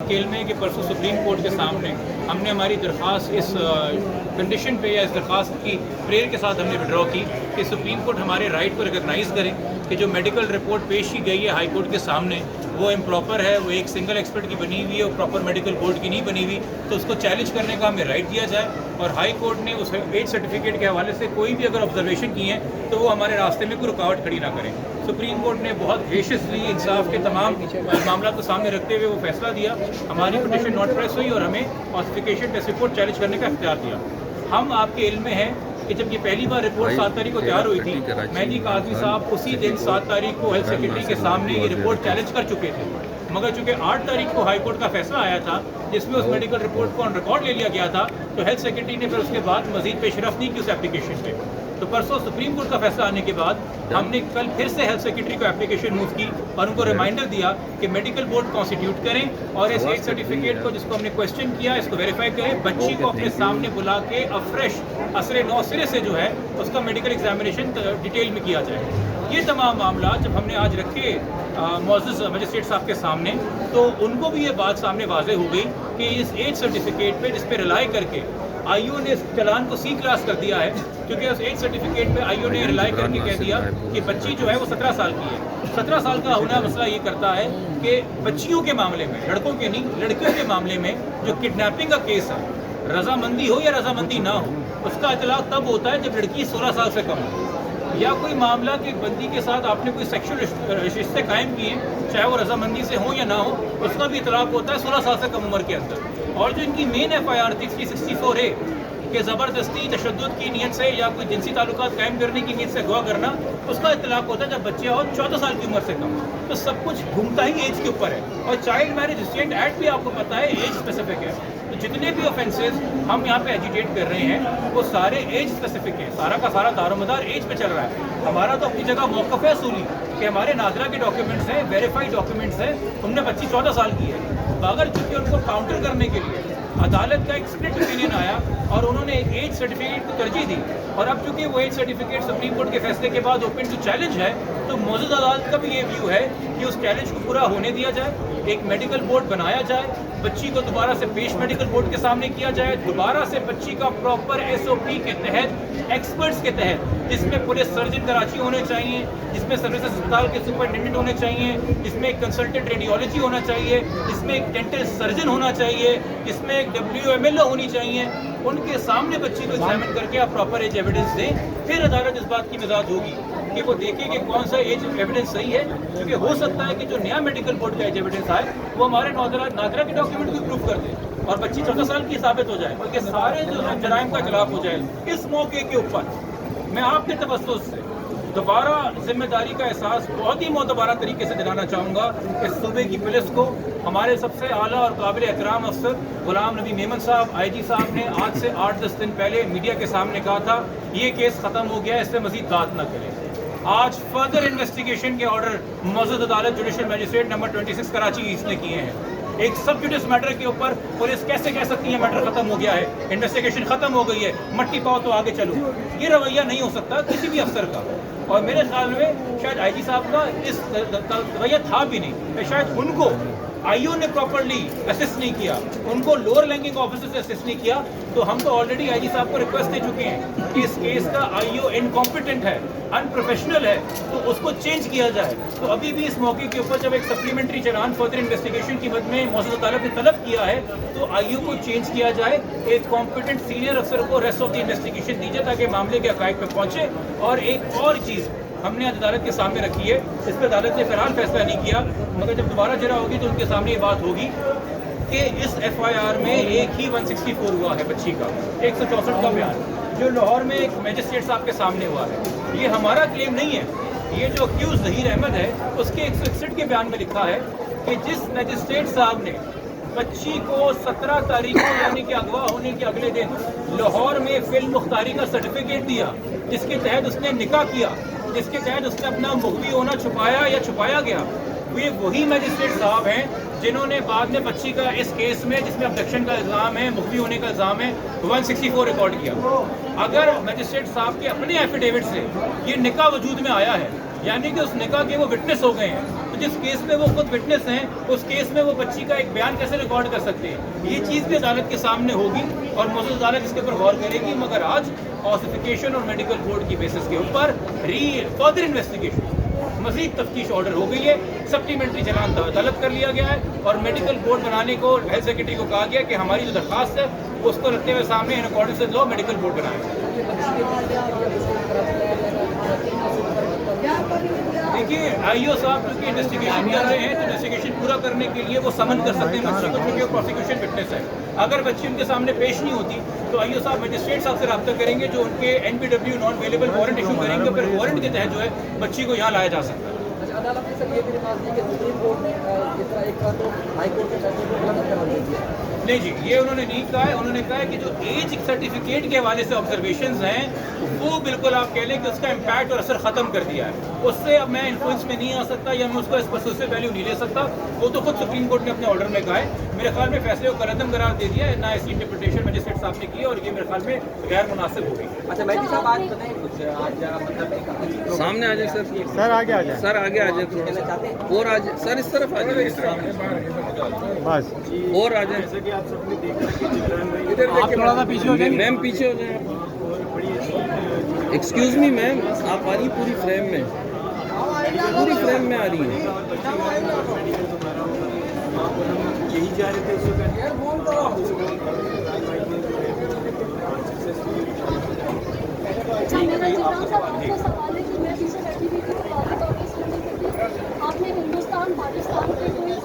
खेल में कि परसों सुप्रीम कोर्ट के सामने हमने हमारी दरख्वास्त इस कंडीशन पे या इस दरख्वास्त की प्रेयर के साथ हमने विड्रॉ की कि सुप्रीम कोर्ट हमारे राइट को रिकग्नाइज़ करें कि जो मेडिकल रिपोर्ट पेश की गई है हाई कोर्ट के सामने वो इम्प्रॉपर है, वो एक सिंगल एक्सपर्ट की बनी हुई है, वो प्रॉपर मेडिकल बोर्ड की नहीं बनी हुई, तो उसको चैलेंज करने का हमें राइट दिया जाए। और हाई कोर्ट ने उस एज सर्टिफिकेट के हवाले से कोई भी अगर ऑब्जर्वेशन की है तो वो हमारे रास्ते में कोई रुकावट खड़ी ना करें। सुप्रीम कोर्ट ने बहुत ग्रेशियसली इंसाफ के तमाम मामला को सामने रखते हुए वो फैसला दिया, हमारी पिटीशन नॉट प्रेस हुई और हमें ऑथेंटिकेशन टेस्ट रिपोर्ट चैलेंज करने का इख्तियार दिया। हम आपके इल्म में हैं कि जब ये पहली बार रिपोर्ट 7 तारीख को तैयार हुई थी, मेहदी काज़मी साहब उसी दिन 7 तारीख को हेल्थ सेक्रेटरी के सामने ये रिपोर्ट चैलेंज कर चुके थे, मगर चूंकि 8 तारीख को हाई कोर्ट का फैसला आया था जिसमें उस मेडिकल रिपोर्ट को ऑन रिकॉर्ड ले लिया गया था, तो हेल्थ सेक्रेटरी ने फिर उसके बाद मजीद पेशरफ नहीं की उस एप्लीकेशन पे। तो परसों सुप्रीम कोर्ट का फैसला आने के बाद हमने कल फिर से हेल्थ सेक्रेटरी को एप्लीकेशन मूव की और उनको रिमाइंडर दिया कि मेडिकल बोर्ड कॉन्स्टिट्यूट करें और इस एज सर्टिफिकेट को जिसको हमने क्वेश्चन किया इसको वेरीफाई करें, बच्ची को अपने सामने बुला के अफ्रेश असरे 9 सिरे से जो है उसका मेडिकल एग्जामिनेशन डिटेल में किया जाए। ये तमाम मामला जब हमने आज रखे मौजूद मजिस्ट्रेट साहब के सामने तो उनको भी ये बात सामने वाज़ेह हो गई कि इस एज सर्टिफिकेट पे जिस पे रिलाई करके आईओ ने इस चलान को C क्लास कर दिया है, क्योंकि उस एज सर्टिफिकेट पे आईओ ने रिलाई करके कह दिया कि बच्ची जो है वो 17 साल की है। 17 साल का होना मसला ये करता है कि बच्चियों के मामले में, लड़कों के नहीं लड़कियों के मामले में जो किडनैपिंग का केस है, रजामंदी हो या रजामंदी ना हो, उसका इतलाक तब होता है जब लड़की 16 साल से कम हो, या कोई मामला कि बंदी के साथ आपने कोई सेक्सुअल रिश्ते कायम किए चाहे वो रजामंदी से हो या ना हो, उसका भी इतलाक होता है 16 साल से कम उम्र के अंदर। और जो इनकी मेन FIR थी 364 है कि ज़बरदस्ती तशद्दुद की नीयत से या कोई जिनसी ताल्लुकात कायम करने की नीयत से अगवा करना, उसका इतलाक होता है जब बच्चे हो 14 साल की उम्र से कम। तो सब कुछ घूमता ही एज के ऊपर है। और चाइल्ड मैरिज रिस्ट्रेंट एक्ट भी आपको पता है एज स्पेसिफिक है, तो जितने भी ऑफेंसेस हम यहाँ पे एजिटेट कर रहे हैं वो सारे एज स्पेसिफिक है, सारा का सारा दारोमदार एज पे चल रहा है। हमारा तो अपनी जगह मौक़िफ़ है असूली कि हमारे नाज़रा के डॉक्यूमेंट्स हैं, वेरीफाइड डॉक्यूमेंट्स हैं, हमने बच्ची 14 साल की है, मगर चूँकि उनको काउंटर करने के लिए अदालत का एक स्प्लिट ओपिनियन आया और उन्होंने एक एज सर्टिफिकेट को तरजीह दी, और अब चूंकि वो एज सर्टिफिकेट सुप्रीम कोर्ट के फैसले के बाद ओपन टू चैलेंज है, तो मौजूदा अदालत का भी ये व्यू है कि उस चैलेंज को पूरा होने दिया जाए, एक मेडिकल बोर्ड बनाया जाए, बच्ची को दोबारा से पेश मेडिकल बोर्ड के सामने किया जाए, दोबारा से बच्ची का प्रॉपर SOP के तहत, एक्सपर्ट्स के तहत, जिसमें पुलिस सर्जन कराची होने चाहिए, जिसमें सर्विसेज अस्पताल के सुपरिटेंडेंट होने चाहिए, जिसमें एक कंसल्टेंट रेडियोलॉजी होना चाहिए, जिसमें एक डेंटल सर्जन होना चाहिए, जिसमें एक WMLO होनी चाहिए, उनके सामने बच्ची को एग्जामिन करके आप प्रॉपर एज एविडेंस दें। फिर अदालत इस बात की मिजाज होगी कि वो देखे कि कौन सा एज एविडेंस सही है, क्योंकि हो सकता है कि जो नया मेडिकल बोर्ड का एज एविडेंस आए वो हमारे नादरा के डॉक्यूमेंट को प्रूव कर दे और बच्ची 14 साल की साबित हो जाए, बल्कि सारे जो जराइम का खिलाफ हो जाए। इस मौके के ऊपर मैं आपके तवज्जुह से दोबारा जिम्मेदारी का एहसास बहुत ही मोतबारा तरीके से दिलाना चाहूँगा कि सूबे की पुलिस को हमारे सबसे आला और काबिल एहतराम अफसर गुलाम नबी मेमन साहब IG साहब ने आज से 8-10 दिन पहले मीडिया के सामने कहा था ये केस ख़त्म हो गया, इससे मज़ीद बात न करें। आज फर्दर इन्वेस्टिगेशन के ऑर्डर मौजूद अदालत जुडिशल मजिस्ट्रेट नंबर 26 कराची इसने किए हैं। एक सब जुडिस मैटर के ऊपर पुलिस कैसे कह सकती है मैटर खत्म हो गया है, इन्वेस्टिगेशन खत्म हो गई है, मट्टी पाओ तो आगे चलो, ये रवैया नहीं हो सकता किसी भी अफसर का। और मेरे ख्याल में शायद IG साहब का इस रवैया था भी नहीं, शायद उनको IO ने प्रॉपरली असिस्ट नहीं किया, उनको लोअर रैंकिंग ऑफिसर से असिस्ट नहीं किया। तो हम तो ऑलरेडी IG साहब को रिक्वेस्ट दे चुके हैं कि इस केस का IO इनकॉम्पिटेंट है, अनप्रोफेशनल है, तो उसको चेंज किया जाए। तो अभी भी इस मौके के ऊपर जब एक सप्लीमेंट्री चलान फर्दर इन्वेस्टिगेशन की मद में मौजूदा अदालत ने तलब किया है तो IO को चेंज किया जाए, एक कॉम्पिटेंट सीनियर अफसर को रेस्ट ऑफ द इन्वेस्टिगेशन दीजिए ताकि मामले के हक़ाइक़ पे पहुँचे। और एक और चीज़ हमने आज अदालत के सामने रखी है, इस पर अदालत ने फ़िलहाल फैसला नहीं किया, मगर जब दोबारा जरा होगी तो उनके सामने ये बात होगी कि इस FIR में एक ही 164 हुआ है बच्ची का, 164 का बयान जो लाहौर में एक मजिस्ट्रेट साहब के सामने हुआ है। ये हमारा क्लेम नहीं है, ये जो अक्यूज़ ज़हीर अहमद है उसके 161 के बयान में लिखा है कि जिस मजिस्ट्रेट साहब ने बच्ची को 17 तारीख को यानी कि अगवा होने के अगले दिन लाहौर में फिल्म मुख्तारी का सर्टिफिकेट दिया, जिसके तहत उसने निकाह किया, जिसके तहत उसने अपना मुखबी होना छुपाया या छुपाया गया, ये वही मजिस्ट्रेट साहब हैं जिन्होंने बाद में बच्ची का इस केस में जिसमें अब्डक्शन का इल्ज़ाम है, मुखबी होने का इल्ज़ाम है, 164 रिकॉर्ड किया। अगर मजिस्ट्रेट साहब के अपने एफिडेविट से ये निकाह वजूद में आया है यानी कि उस निकाह के वो विटनेस हो गए हैं। तो जिस केस में वो खुद विटनेस हैं, उस केस में वो बच्ची का एक बयान कैसे रिकॉर्ड कर सकते हैं? ये चीज़ भी अदालत के सामने होगी और मौजूद अदालत इसके ऊपर गौर करेगी। मगर आज ऑसिफिकेशन और मेडिकल बोर्ड की बेसिस के ऊपर फर्दर इन्वेस्टिगेशन, मज़ीद तफ्तीश ऑर्डर हो गई है। सप्लीमेंट्री चालान तलब कर लिया गया है और मेडिकल बोर्ड बनाने को हेल्थ सेक्रेटरी को कहा गया कि हमारी जो दरख्वास्त है उसको रखते हुए सामने in according with law medical board बनाए। देखिए आईओ साहब क्योंकि इन्वेस्टिगेशन कर रहे हैं तो इन्वेस्टिगेशन पूरा करने के लिए वो समन कर सकते हैं बच्ची को, क्योंकि वो प्रोसिक्यूशन विटनेस है। अगर बच्ची उनके सामने पेश नहीं होती तो आईओ साहब मजिस्ट्रेट साहब से रब्ता करेंगे जो उनके NPW non available warrant issue करेंगे, फिर वारंट के तहत जो है बच्ची को यहाँ लाया जा सकता है। अदालत ने सर ये भी रिमार्क दी कि सुप्रीम कोर्ट ने जिस तरह एक तो हाई कोर्ट के फैसले को गलत करार दे दिया। नहीं जी, ये उन्होंने नहीं कहा है। उन्होंने कहा है कि जो एज सर्टिफिकेट के हवाले से ऑब्जर्वेशंस हैं वो बिल्कुल आप कह लें कि उसका इम्पैक्ट और असर ख़त्म कर दिया है। उससे अब मैं इन्फ्लुएंस में नहीं आ सकता या मैं उसको स्पेसिफिक वैल्यू नहीं ले सकता। वो तो खुद सुप्रीम कोर्ट ने अपने ऑर्डर में कहा है। मेरे ख्याल में फैसले को कलअदम करार दे दिया है ना, इसकी इंटरप्रिटेशन मजिस्ट्रेट साहब ने की और ये मेरे ख्याल में गैर मुनासिब हो गई। अच्छा मेहदी साहब आज बताएं कुछ, आज मतलब सामने आ जाए सर आगे आ जाए, सर आगे आ जाए थोड़ा सा और आ जाए सर, इस तरफ आ जाए बस और आ जाए। जैसे कि आप सबने देखा कि जिब्रान भाई इधर आप थोड़ा सा पीछे हो जाए, मैम पीछे हो जाए। बड़ी अच्छी एक्सक्यूज मी मैम, आप आ रही पूरी फ्रेम में, पूरी फ्रेम में आ रही है। यही जा रहे थे उससे आपने हिंदुस्तान पाकिस्तान के कोई इस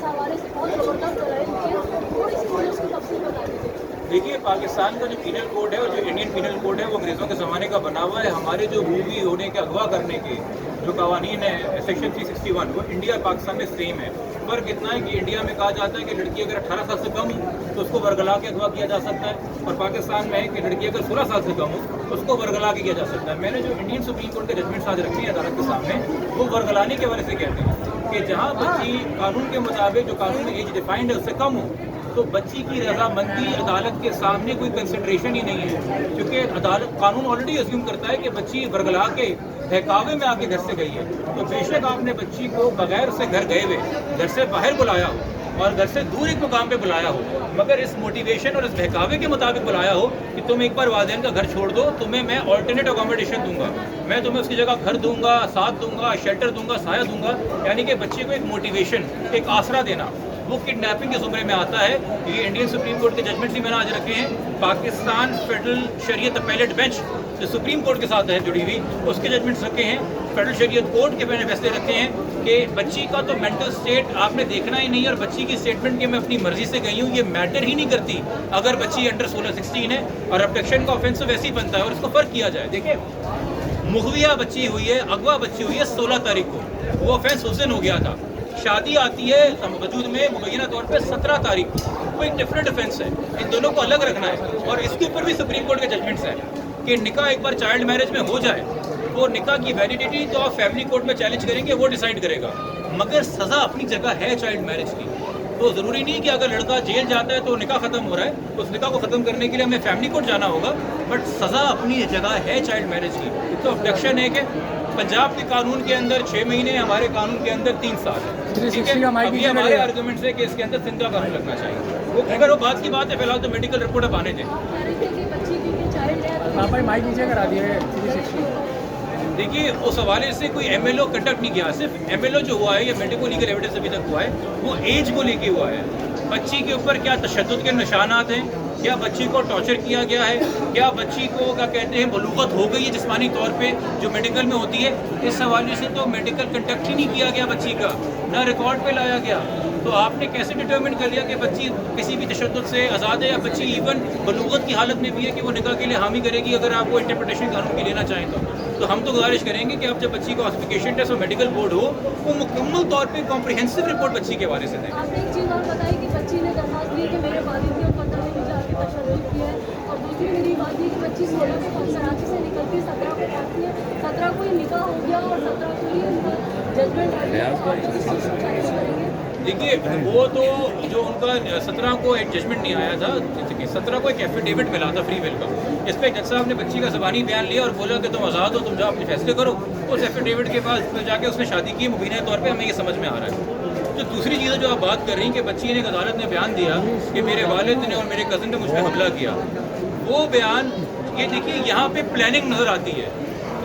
हवाले से बहुत ज़बरदस्त लड़ाई की है, थोड़ी सी मुझे उसकी तफसील बता दीजिए। देखिए पाकिस्तान का जो पीनल कोड है और जो इंडियन पीनल कोड है वो अंग्रेज़ों के ज़माने का बना हुआ है। हमारे जो मूवी होने के अगवा करने के जो कवानीन है सेक्शन 361 वो इंडिया और पाकिस्तान में सेम है। फ़र्क इतना है कि इंडिया में कहा जाता है कि लड़की अगर 18 साल से कम हो तो उसको वर्गला के अगवा किया जा सकता है, और पाकिस्तान में है कि लड़की अगर 16 साल से कम हो तो उसको वर्गला के किया जा सकता है। मैंने जो इंडियन सुप्रीम कोर्ट के जजमेंट्स आज रखे हैं अदालत के सामने वो वर्गलाने के वजह से कहते हैं कि जहाँ बच्ची कानून के मुताबिक जो कानून में एज डिफाइंड है उससे कम हो तो बच्ची की रजामंदी अदालत के सामने कोई कंसिडरेशन ही नहीं है, क्योंकि अदालत कानून ऑलरेडी अज्यूम करता है कि बच्ची वर्गला के बहकावे में आके घर से गई है। तो बेशक आपने बच्ची को बगैर उससे घर गए हुए घर से बाहर बुलाया हो और घर से दूर एक मुकाम पे बुलाया हो, मगर इस मोटिवेशन और इस बहकावे के मुताबिक बुलाया हो कि तुम एक बार वालिदैन का घर छोड़ दो, तुम्हें मैं ऑल्टरनेट अकोमोडेशन दूंगा, मैं तुम्हें उसकी जगह घर दूंगा, साथ दूंगा, शेल्टर दूंगा, साया दूंगा, यानी कि बच्चे को एक मोटिवेशन, एक आसरा देना, वो किडनैपिंग के ज़ुमरे में आता है। ये इंडियन सुप्रीम कोर्ट के जजमेंट्स भी मैंने आज रखे हैं। पाकिस्तान फेडरल शरीयत अपीलेट बेंच जो सुप्रीम कोर्ट के साथ है जुड़ी हुई, उसके जजमेंट्स रखे हैं। फेडरल शरीयत कोर्ट के मैंने फैसले रखे हैं कि बच्ची का तो मेंटल स्टेट आपने देखना ही नहीं, और बच्ची की स्टेटमेंट कि मैं अपनी मर्जी से गई हूँ ये मैटर ही नहीं करती अगर बच्ची अंडर 16-16 है, और अब्डक्शन का ऑफेंस वैसे ही बनता है और इसको फ़र्क किया जाए। देखिए मुगविया बच्ची हुई है, अगवा बच्ची हुई है 16 तारीख को, वो ऑफेंस उस दिन हो गया था। शादी आती है वजूद में मुबैना तौर पे 17 तारीख को, वो एक डिफरेंट ऑफेंस है, इन दोनों को अलग रखना है। और इसके ऊपर भी सुप्रीम कोर्ट के जजमेंट्स हैं कि निकाह एक बार चाइल्ड मैरिज में हो जाए वो निकाह की वैलिडिटी तो आप फैमिली कोर्ट में चैलेंज करेंगे, वो डिसाइड करेगा, मगर सज़ा अपनी जगह है चाइल्ड मैरिज की। तो ज़रूरी नहीं कि अगर लड़का जेल जाता है तो निकाह ख़त्म हो रहा है, तो उस निकाह को ख़त्म करने के लिए हमें फैमिली कोर्ट जाना होगा, बट सज़ा अपनी जगह है चाइल्ड मैरिज की। तो अब्डक्शन है कि पंजाब के कानून के अंदर 6 महीने, हमारे कानून के अंदर 3 साल है। ठीक है, अभी हमारे आर्गूमेंट्स है कि इसके अंदर जिंदा कानून लगना चाहिए। वो अगर वो बात की बात है, फिलहाल तो मेडिकल रिपोर्ट अब आने दें। माइक नीचे करा दिया है। देखिए उस हवाले से कोई MLO कंडक्ट नहीं किया, सिर्फ MLO जो हुआ है या मेडिको लीगल एविडेंस अभी तक हुआ है वो एज को लेके हुआ है। बच्ची के ऊपर क्या तशद्दुद के निशानात हैं, क्या बच्ची को टॉर्चर किया गया है, क्या बच्ची को क्या कहते हैं बलूगत हो गई है जिस्मानी तौर पे जो मेडिकल में होती है, इस हवाले से तो मेडिकल कंडक्ट ही नहीं किया गया बच्ची का, ना रिकॉर्ड पे लाया गया। तो आपने कैसे डिटरमिन कर लिया कि बच्ची किसी भी तशद्दुद से आज़ाद है, या बच्ची इवन बलूगत की हालत में भी है कि वो निकाह के लिए हामी करेगी अगर आप वो इंटरप्रिटेशन कानून की लेना चाहें तो हम तो गुजारिश करेंगे कि अब जब बच्ची को ऑसिफिकेशन टेस्ट और मेडिकल बोर्ड हो वो मुकम्मल तौर पे कॉम्प्रिहेंसिव रिपोर्ट बच्ची के हवाले से दें। आपने एक चीज़ और बताई कि बच्ची ने दरख्वास्त दी कि मेरे वालिद ने ऊपर तक भी जाके तशद्दुद किया है, और दूसरी मेरी बात ये कि बच्ची 16 को कराची से निकलती 17 को पहुँचती है, 17 को ही निकाह हो गया और 17 को ही जजमेंट आ गया। देखिए वो तो जो उनका 17 को एक जजमेंट नहीं आया था, 17 को एक एफिडेविट मिला था फ्री विल का। इस पर जज साहब ने बच्ची का ज़बानी बयान लिया और बोला कि तुम आज़ाद हो, तुम जाओ अपने फैसले करो। उस एफिडेविट के पास जाके उसने शादी की मुबीना तौर पे, हमें ये समझ में आ रहा है। जो दूसरी चीज़ जो आप बात कर रही हैं कि बच्ची ने एक अदालत ने बयान दिया कि मेरे वालिद ने और मेरे कज़न ने मुझ पर हमला किया, वो बयान ये देखिए यहाँ पे प्लानिंग नज़र आती है,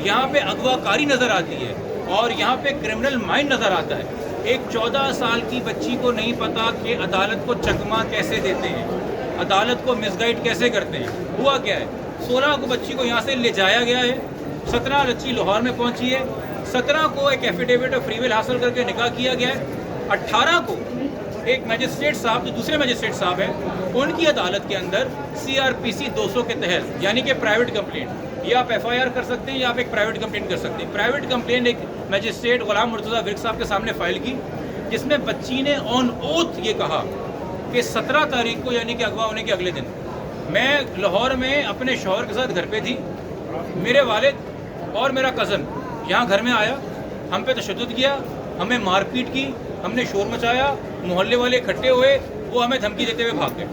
यहाँ पे अगवाकारी नज़र आती है और यहाँ पे क्रिमिनल माइंड नज़र आता है। एक 14 साल की बच्ची को नहीं पता कि अदालत को चकमा कैसे देते हैं, अदालत को मिसगाइड कैसे करते हैं। हुआ क्या है, 16 को बच्ची को यहाँ से ले जाया गया है, 17 बच्ची लाहौर में पहुँची है, 17 को एक एफिडेविट ऑफ फ्री विल हासिल करके निकाह किया गया है, 18 को एक मैजिस्ट्रेट साहब जो दूसरे मैजिस्ट्रेट साहब हैं उनकी अदालत के अंदर CRPC 200 के तहत यानी कि प्राइवेट कंप्लेंट, या आप FIR कर सकते हैं या आप एक प्राइवेट कंप्लेंट कर सकते हैं। प्राइवेट कंप्लेंट एक मैजिस्ट्रेट गुलाम मुर्तज़ा विर्क साहब के सामने फाइल की, जिसमें बच्ची ने ऑन ओथ ये कहा कि 17 तारीख को यानी कि अगवा होने के अगले दिन मैं लाहौर में अपने शौहर के साथ घर पे थी, मेरे वालिद और मेरा कज़न यहाँ घर में आया, हम पे तशद्दुद किया, हमें मारपीट की, हमने शोर मचाया, मोहल्ले वाले इकट्ठे हुए, वो हमें धमकी देते हुए भाग गए।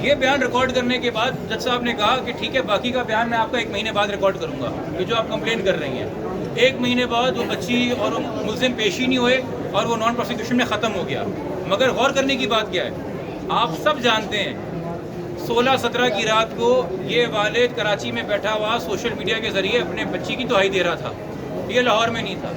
ये बयान रिकॉर्ड करने के बाद जज साहब ने कहा कि ठीक है, बाकी का बयान मैं आपका 1 महीने बाद रिकॉर्ड करूँगा, ये जो आप कंप्लेन कर रही हैं। 1 महीने बाद वो बच्ची और मुल्ज़िम पेश ही नहीं हुए और वो नॉन प्रोसिक्यूशन में ख़त्म हो गया। मगर गौर करने की बात क्या है, आप सब जानते हैं 16-17 की रात को ये वालिद कराची में बैठा हुआ सोशल मीडिया के ज़रिए अपने बच्ची की दुहाई दे रहा था, ये लाहौर में नहीं था।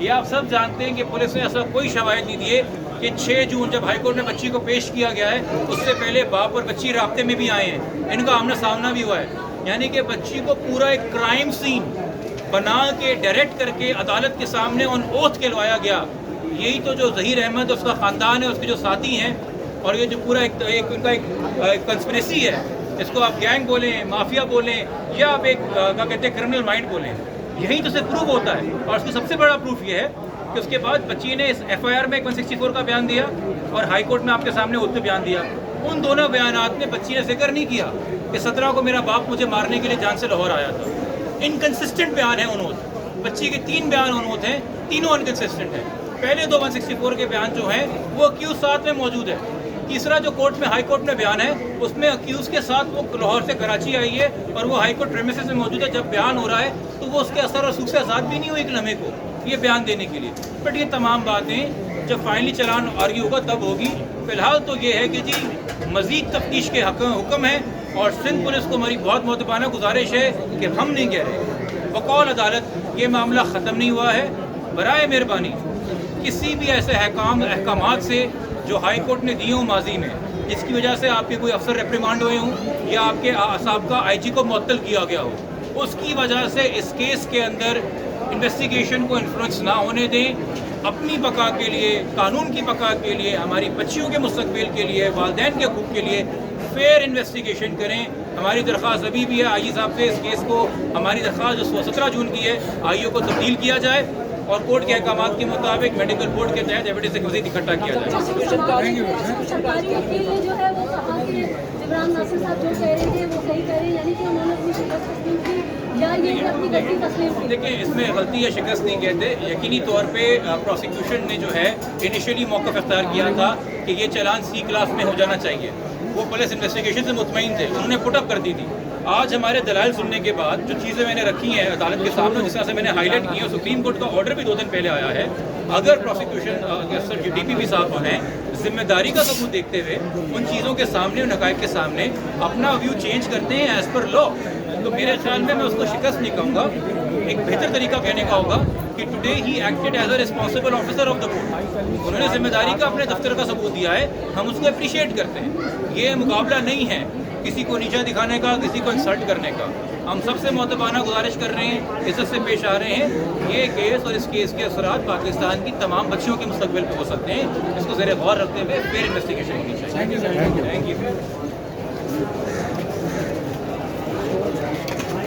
ये आप सब जानते हैं कि पुलिस ने ऐसा कोई शवाहिद नहीं दिए कि 6 जून जब हाईकोर्ट में बच्ची को पेश किया गया है उससे पहले बाप और बच्ची राब्ते में भी आए हैं, इनका आमना सामना भी हुआ है। यानी कि बच्ची को पूरा एक क्राइम सीन बना के डायरेक्ट करके अदालत के सामने ऑन ओथ कहलवाया गया। यही तो जो ज़हीर अहमद उसका ख़ानदान है, उसके जो साथी हैं, और ये जो पूरा उनका एक कंस्पिरेसी है, इसको आप गैंग बोलें, माफिया बोलें, या आप एक क्या कहते हैं क्रिमिनल माइंड बोलें, यही तो से प्रूफ होता है। और उसकी सबसे बड़ा प्रूफ ये है कि उसके बाद बच्ची ने इस FIR में 164 का बयान दिया और हाई कोर्ट में आपके सामने उस पर बयान दिया। उन दोनों बयानात में बच्ची ने जिक्र नहीं किया कि 17 को मेरा बाप मुझे मारने के लिए जान से लाहौर आया था। इनकन्सिस्टेंट बयान है उन्होंने, बच्ची के 3 बयान उन्होंने हैं, तीनों इनकन्सिस्टेंट हैं। पहले 2 164 के बयान जो हैं वो अक्यूज साथ में मौजूद है। तीसरा जो कोर्ट में हाई कोर्ट में बयान है उसमें अक्यूज के साथ वो लाहौर से कराची आई है और वो हाई कोर्ट प्रेमिसेस में मौजूद है। जब बयान हो रहा है तो वो उसके असर और सूख से आज़ाद भी नहीं हुई एक लम्हे को ये बयान देने के लिए। बट ये तमाम बातें जब फाइनली चलान आर्ग्यू होगा तब होगी। फ़िलहाल तो ये है कि जी मज़ीद तफ्तीश के हुक्म है और सिंध पुलिस को हमारी बहुत मोहतबाना गुजारिश है कि हम नहीं कह रहे बकौल अदालत ये मामला ख़त्म नहीं हुआ है। बराए मेहरबानी किसी भी ऐसे अहकामात से जो हाई कोर्ट ने दिए हों माजी में, जिसकी वजह से आपके कोई अफसर रेप्रिमांड हुए हों या आपके साबका IG को मुअत्तल किया गया हो, उसकी वजह से इस केस के अंदर इन्वेस्टिगेशन को इन्फ्लुएंस ना होने दें। अपनी बका के लिए, कानून की बका के लिए, हमारी बच्चियों के मुस्तकबिल के लिए, वालिदैन के हकूक़ के लिए फेयर इन्वेस्टिगेशन करें। हमारी दरख्वास्त अभी भी है IG साहब से, इस केस को हमारी दरख्वास्त जो 17 जून की है IO को तब्दील किया जाए और कोर्ट के अहकाम के मुताबिक मेडिकल बोर्ड के तहत एविडेंस एक मज़ीद इकट्ठा किया जाए। सरकारी वकील ने जो है वो कहा कि इमरान नासिर साहब जो कह रहे थे वो सही कह रहे हैं, यानी कि उन्होंने अपनी शिकस्त तस्लीम की या ये अपनी गलती तस्लीम की। देखिए इसमें गलती या शिकस्त नहीं कहते, यकीनी तौर पे प्रोसिक्यूशन ने जो है इनिशियली मौक़िफ़ इख्तियार किया था कि ये चालान C क्लास में हो जाना चाहिए। वो पुलिस इन्वेस्टिगेशन से मुतमईन थे, उन्होंने पुटअप कर दी थी। आज हमारे दलाइल सुनने के बाद जो चीज़ें मैंने रखी हैं अदालत के सामने, जिस तरह से मैंने हाईलाइट की है, सुप्रीम कोर्ट का ऑर्डर भी 2 दिन पहले आया है। अगर प्रोसिक्यूशन DPP साहब हैं जिम्मेदारी का सबूत देखते हुए उन चीज़ों के सामने, उन हक़ाइक़ के सामने अपना व्यू चेंज करते हैं एज़ पर लॉ, तो मेरे ख्याल में मैं उसको शिकस्त नहीं कहूँगा। एक बेहतर तरीका कहने का होगा कि today he acted as a responsible officer of the court. उन्होंने जिम्मेदारी का अपने दफ्तर का सबूत दिया है, हम उसको अप्रिशिएट करते हैं। ये मुकाबला नहीं है किसी को नीचा दिखाने का, किसी को इंसल्ट करने का। हम सबसे मोहतबाना गुजारिश कर रहे हैं, इज्जत से पेश आ रहे हैं। ये केस और इस केस के असरात पाकिस्तान की तमाम बच्चियों के मुस्तकबिल पे हो सकते हैं। इसको ज़ेर गौर रखते हुए फेयर इन्वेस्टिगेशन होनी चाहिए। Thank you.